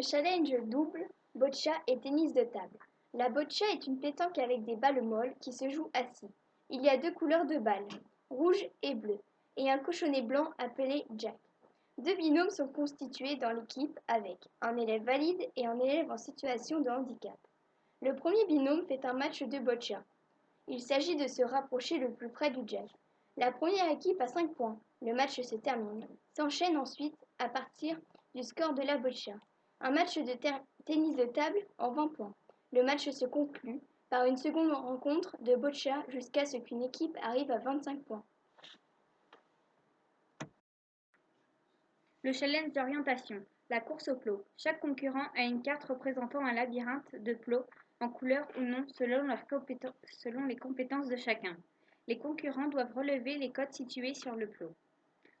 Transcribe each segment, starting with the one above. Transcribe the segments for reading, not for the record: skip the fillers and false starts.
le challenge double, boccia et tennis de table. La boccia est une pétanque avec des balles molles qui se joue assis. Il y a deux couleurs de balles, rouge et bleu, et un cochonnet blanc appelé Jack. Deux binômes sont constitués dans l'équipe avec un élève valide et un élève en situation de handicap. Le premier binôme fait un match de boccia. Il s'agit de se rapprocher le plus près du Jack. La première équipe a 5 points. Le match se termine. S'enchaîne ensuite à partir du score de la boccia. Un match de tennis de table en 20 points. Le match se conclut par une seconde rencontre de boccia jusqu'à ce qu'une équipe arrive à 25 points. Le challenge d'orientation, la course au plot. Chaque concurrent a une carte représentant un labyrinthe de plots en couleur ou non selon les compétences de chacun. Les concurrents doivent relever les codes situés sur le plot.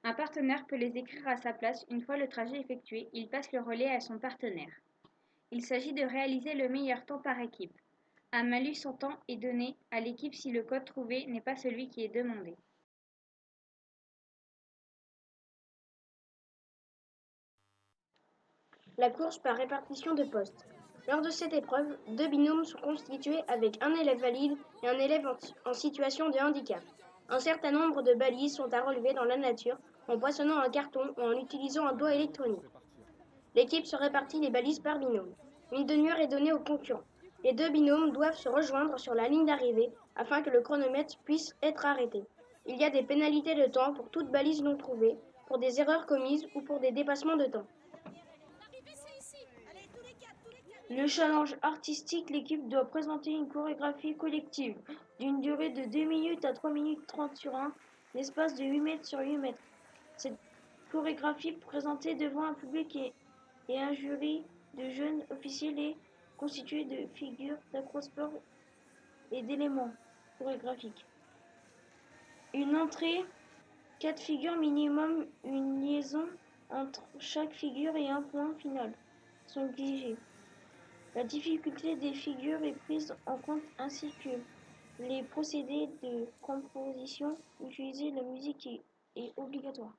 Un partenaire peut les écrire à sa place. Une fois le trajet effectué, il passe le relais à son partenaire. Il s'agit de réaliser le meilleur temps par équipe. Un malus en temps est donné à l'équipe si le code trouvé n'est pas celui qui est demandé. La course par répartition de postes. Lors de cette épreuve, deux binômes sont constitués avec un élève valide et un élève en situation de handicap. Un certain nombre de balises sont à relever dans la nature en poinçonnant un carton ou en utilisant un doigt électronique. L'équipe se répartit les balises par binôme. Une demi-heure est donnée aux concurrents. Les deux binômes doivent se rejoindre sur la ligne d'arrivée afin que le chronomètre puisse être arrêté. Il y a des pénalités de temps pour toute balise non trouvée, pour des erreurs commises ou pour des dépassements de temps. Le challenge artistique, l'équipe doit présenter une chorégraphie collective d'une durée de 2 minutes à 3 minutes 30 sur un espace de 8 mètres sur 8 mètres. Cette chorégraphie présentée devant un public et un jury de jeunes officiels est constituée de figures d'acrosport et d'éléments chorégraphiques. Une entrée, 4 figures minimum, une liaison entre chaque figure et un point final sont exigées. La difficulté des figures est prise en compte ainsi que les procédés de composition. Utiliser la musique est obligatoire.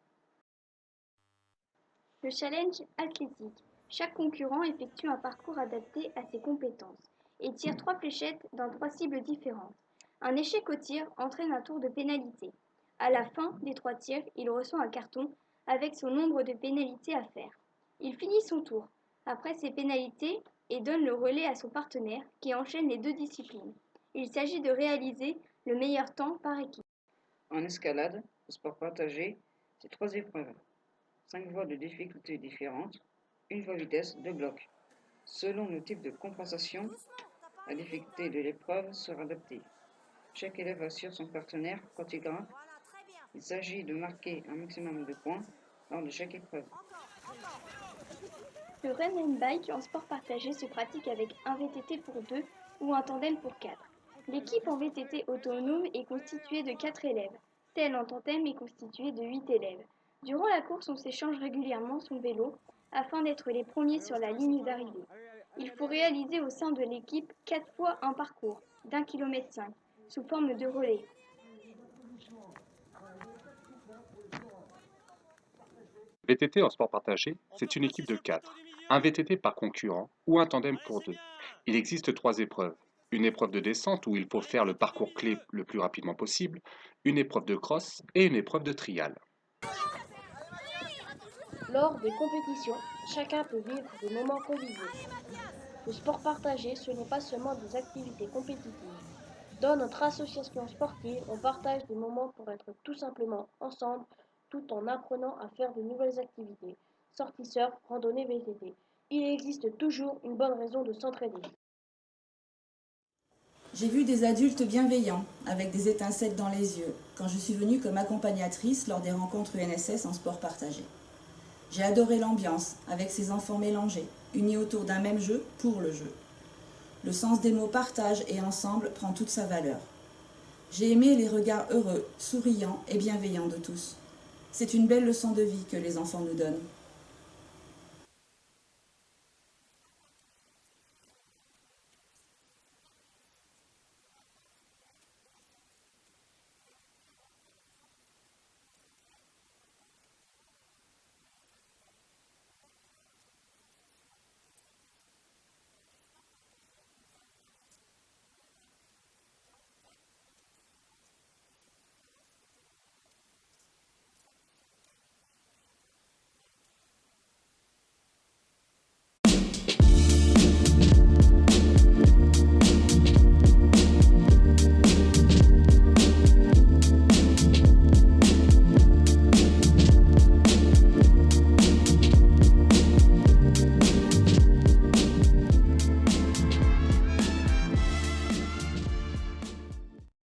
Le challenge athlétique. Chaque concurrent effectue un parcours adapté à ses compétences et tire 3 fléchettes dans 3 cibles différentes. Un échec au tir entraîne un tour de pénalité. À la fin des 3 tirs, il reçoit un carton avec son nombre de pénalités à faire. Il finit son tour après ces pénalités et donne le relais à son partenaire qui enchaîne les 2 disciplines. Il s'agit de réaliser le meilleur temps par équipe. En escalade, le sport partagé, c'est 3 épreuves. 5 voies de difficulté différentes, une voie vitesse, 2 blocs. Selon le type de compensation, la difficulté de l'épreuve sera adaptée. Chaque élève assure son partenaire quand il grimpe. Il s'agit de marquer un maximum de points lors de chaque épreuve. Le run and bike en sport partagé se pratique avec un VTT pour 2 ou un tandem pour 4. L'équipe en VTT autonome est constituée de 4 élèves. Celle en tandem est constituée de 8 élèves. Durant la course, on s'échange régulièrement son vélo afin d'être les premiers sur la ligne d'arrivée. Il faut réaliser au sein de l'équipe 4 fois un parcours d'1,5 km sous forme de relais. VTT en sport partagé, c'est une équipe de 4. Un VTT par concurrent ou un tandem pour 2. Il existe 3 épreuves. Une épreuve de descente où il faut faire le parcours clé le plus rapidement possible, une épreuve de cross et une épreuve de trial. Lors des compétitions, chacun peut vivre des moments conviviaux. Le sport partagé, ce n'est pas seulement des activités compétitives. Dans notre association sportive, on partage des moments pour être tout simplement ensemble, tout en apprenant à faire de nouvelles activités. Sorties surf, randonnée VTT. Il existe toujours une bonne raison de s'entraider. J'ai vu des adultes bienveillants, avec des étincelles dans les yeux, quand je suis venue comme accompagnatrice lors des rencontres UNSS en sport partagé. J'ai adoré l'ambiance, avec ces enfants mélangés, unis autour d'un même jeu pour le jeu. Le sens des mots partage et ensemble prend toute sa valeur. J'ai aimé les regards heureux, souriants et bienveillants de tous. C'est une belle leçon de vie que les enfants nous donnent.